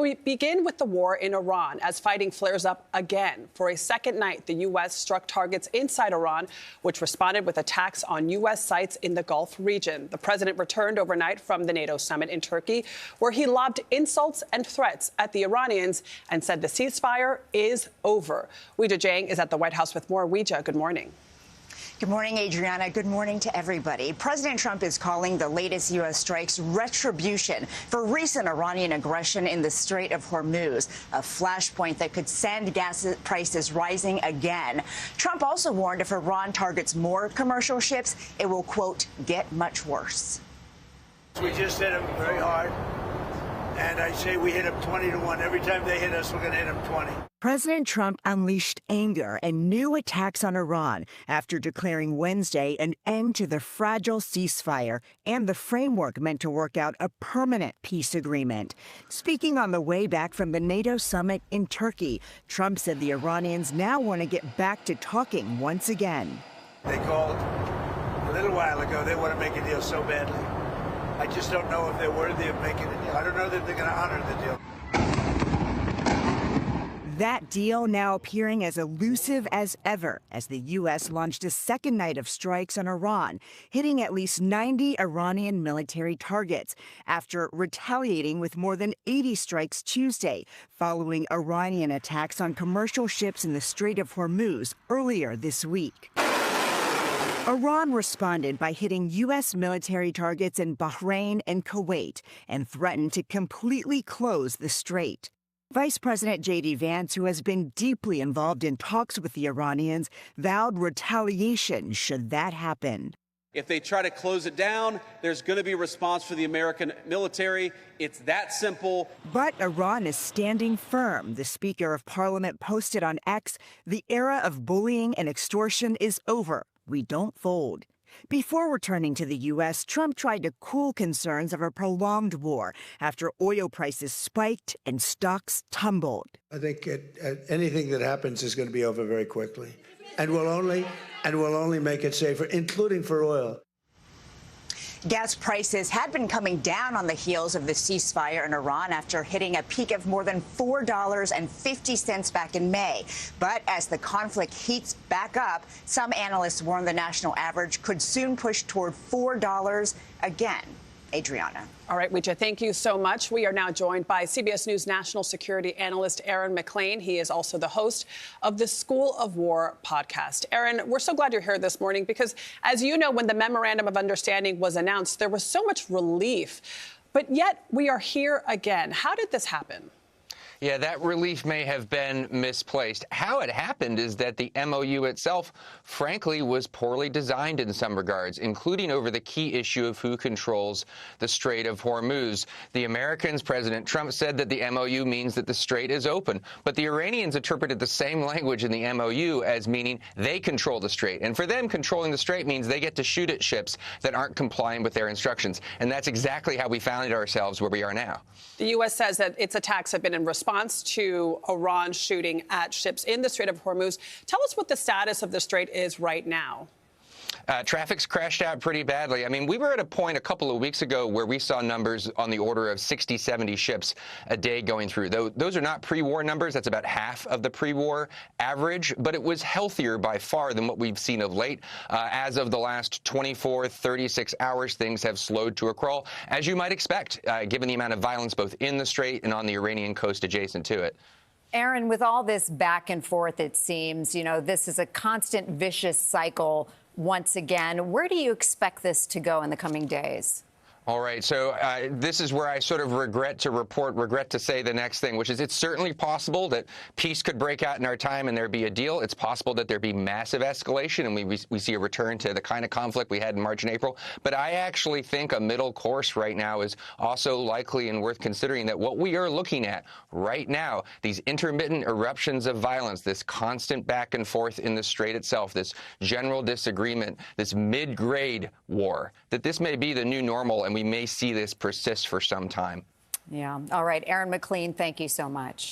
we begin with the war in Iran as fighting flares up again. For a second night, the U.S. struck targets inside Iran, which responded with attacks on U.S. sites in the Gulf region. The president returned overnight from the NATO summit in Turkey, where he lobbed insults and threats at the Iranians and said the ceasefire is over. Weijia Jiang is at the White House with more. Weijia, good morning. Good morning, Adriana. Good morning to everybody. President Trump is calling the latest U.S. strikes retribution for recent Iranian aggression in the Strait of Hormuz, a flashpoint that could send gas prices rising again. Trump also warned if Iran targets more commercial ships, it will, quote, get much worse. We just hit them very hard, and I say we hit them 20-1. Every time they hit us, we're going to hit them 20. President Trump unleashed anger and new attacks on Iran after declaring Wednesday an end to the fragile ceasefire and the framework meant to work out a permanent peace agreement. Speaking on the way back from the NATO summit in Turkey, Trump said the Iranians now want to get back to talking once again. They called a little while ago. They want to make a deal so badly. I just don't know if they're worthy of making a deal. I don't know that they're going to honor the deal. That deal now appearing as elusive as ever as the U.S. launched a second night of strikes on Iran, hitting at least 90 Iranian military targets after retaliating with more than 80 strikes Tuesday following Iranian attacks on commercial ships in the Strait of Hormuz earlier this week. Iran responded by hitting U.S. military targets in Bahrain and Kuwait and threatened to completely close the strait. Vice President J.D. Vance, who has been deeply involved in talks with the Iranians, vowed retaliation should that happen. If they try to close it down, there's going to be a response for the American military. It's that simple. But Iran is standing firm. The Speaker of Parliament posted on X, "The era of bullying and extortion is over. We don't fold." Before returning to the U.S., Trump tried to cool concerns of a prolonged war after oil prices spiked and stocks tumbled. I think anything that happens is going to be over very quickly, and will only make it safer, including for oil. Gas prices had been coming down on the heels of the ceasefire in Iran after hitting a peak of more than $4.50 back in May. But as the conflict heats back up, some analysts warn the national average could soon push toward $4 again. Adriana. All right, Weijia, thank you so much. We are now joined by CBS News national security analyst Aaron MacLean. He is also the host of the School of War podcast. Aaron, we're so glad you're here this morning because, as you know, when the Memorandum of Understanding was announced, there was so much relief. But yet we are here again. How did this happen? Yeah, that relief may have been misplaced. How it happened is that the MOU itself, frankly, was poorly designed in some regards, including over the key issue of who controls the Strait of Hormuz. The Americans, President Trump, said that the MOU means that the strait is open, but the Iranians interpreted the same language in the MOU as meaning they control the strait. And for them, controlling the strait means they get to shoot at ships that aren't complying with their instructions. And that's exactly how we found ourselves where we are now. The U.S. says that its attacks have been in response to Iran shooting at ships in the Strait of Hormuz. Tell us what the status of the strait is right now. Traffic's crashed out pretty badly. I mean, we were at a point a couple of weeks ago where we saw numbers on the order of 60, 70 ships a day going through. Those are not pre-war numbers. That's about half of the pre-war average, but it was healthier by far than what we've seen of late. As of the last 24, 36 hours, things have slowed to a crawl, as you might expect, given the amount of violence both in the strait and on the Iranian coast adjacent to it. Aaron, with all this back and forth, it seems, this is a constant vicious cycle. Once again, where do you expect this to go in the coming days? All right, so this is where I sort of regret to say the next thing, which is it's certainly possible that peace could break out in our time and there be a deal. It's possible that there be massive escalation and we see a return to the kind of conflict we had in March and April. But I actually think a middle course right now is also likely and worth considering, that what we are looking at right now, these intermittent eruptions of violence, this constant back and forth in the strait itself, this general disagreement, this mid-grade war, that this may be the new normal and we may see this persist for some time. Yeah. All right. Aaron MacLean, thank you so much.